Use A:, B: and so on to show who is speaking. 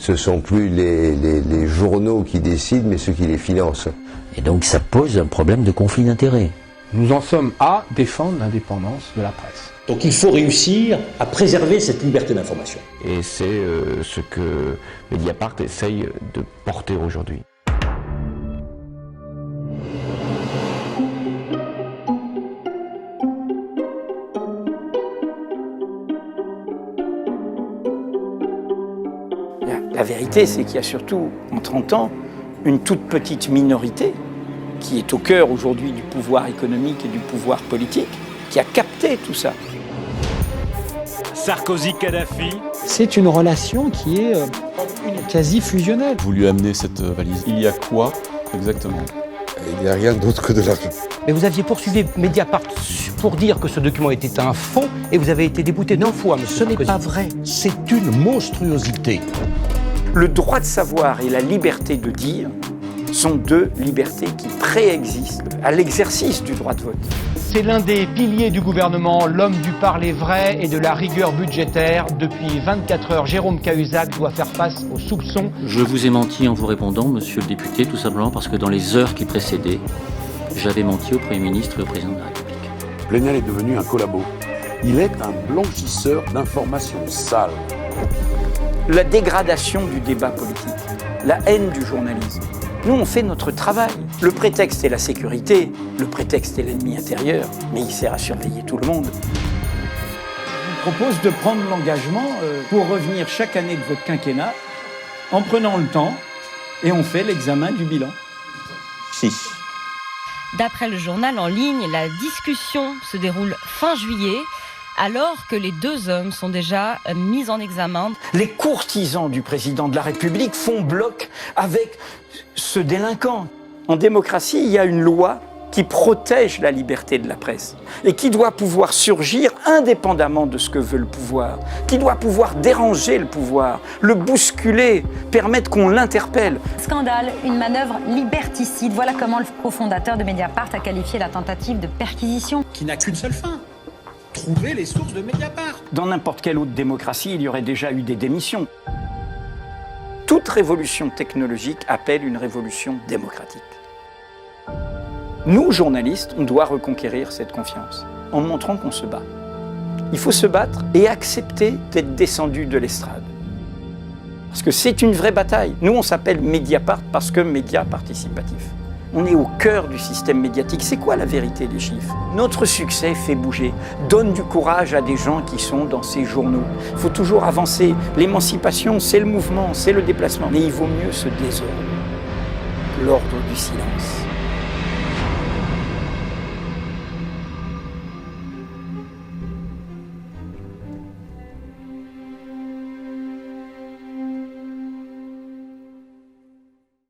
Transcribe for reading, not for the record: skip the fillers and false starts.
A: Ce ne sont plus les journaux qui décident, mais ceux qui les financent.
B: Et donc ça pose un problème de conflit d'intérêts.
C: Nous en sommes à défendre l'indépendance de la presse.
D: Donc il faut réussir à préserver cette liberté d'information.
E: Et c'est ce que Mediapart essaye de porter aujourd'hui.
F: La vérité, c'est qu'il y a surtout, en 30 ans, une toute petite minorité qui est au cœur aujourd'hui du pouvoir économique et du pouvoir politique, qui a capté tout ça.
G: Sarkozy-Kadhafi.
H: C'est une relation qui est quasi fusionnelle.
I: Vous lui amenez cette valise. Il y a quoi exactement?
A: Il n'y a rien d'autre que de l'argent.
J: Mais vous aviez poursuivi Mediapart pour dire que ce document était un faux et vous avez été débouté 2 fois, monsieur
K: Ce n'est
J: Sarkozy.
K: pas vrai, c'est une monstruosité.
F: Le droit de savoir et la liberté de dire sont 2 libertés qui préexistent à l'exercice du droit de vote.
H: C'est l'un des piliers du gouvernement, l'homme du parler vrai et de la rigueur budgétaire. Depuis 24 heures, Jérôme Cahuzac doit faire face aux soupçons.
B: Je vous ai menti en vous répondant, monsieur le député, tout simplement parce que dans les heures qui précédaient, j'avais menti au Premier ministre et au Président de la République.
L: Plenel est devenu un collabo. Il est un blanchisseur d'informations sales.
F: La dégradation du débat politique, la haine du journalisme. Nous, on fait notre travail. Le prétexte est la sécurité, le prétexte est l'ennemi intérieur, mais il sert à surveiller tout le monde. Je vous propose de prendre l'engagement pour revenir chaque année de votre quinquennat en prenant le temps et on fait l'examen du bilan.
L: Si.
M: D'après le journal en ligne, la discussion se déroule fin juillet, alors que les 2 hommes sont déjà mis en examen.
F: Les courtisans du président de la République font bloc avec ce délinquant. En démocratie, il y a une loi qui protège la liberté de la presse et qui doit pouvoir surgir indépendamment de ce que veut le pouvoir, qui doit pouvoir déranger le pouvoir, le bousculer, permettre qu'on l'interpelle.
N: Scandale, une manœuvre liberticide. Voilà comment le cofondateur de Mediapart a qualifié la tentative de perquisition.
G: Qui n'a qu'une seule fin. Trouver les sources de Mediapart.
F: Dans n'importe quelle autre démocratie, il y aurait déjà eu des démissions. Toute révolution technologique appelle une révolution démocratique. Nous, journalistes, on doit reconquérir cette confiance en montrant qu'on se bat. Il faut se battre et accepter d'être descendu de l'estrade. Parce que c'est une vraie bataille. Nous, on s'appelle Mediapart parce que média participatif. On est au cœur du système médiatique. C'est quoi la vérité des chiffres? Notre succès fait bouger, donne du courage à des gens qui sont dans ces journaux. Il faut toujours avancer. L'émancipation, c'est le mouvement, c'est le déplacement. Mais il vaut mieux se désordre que l'ordre du silence.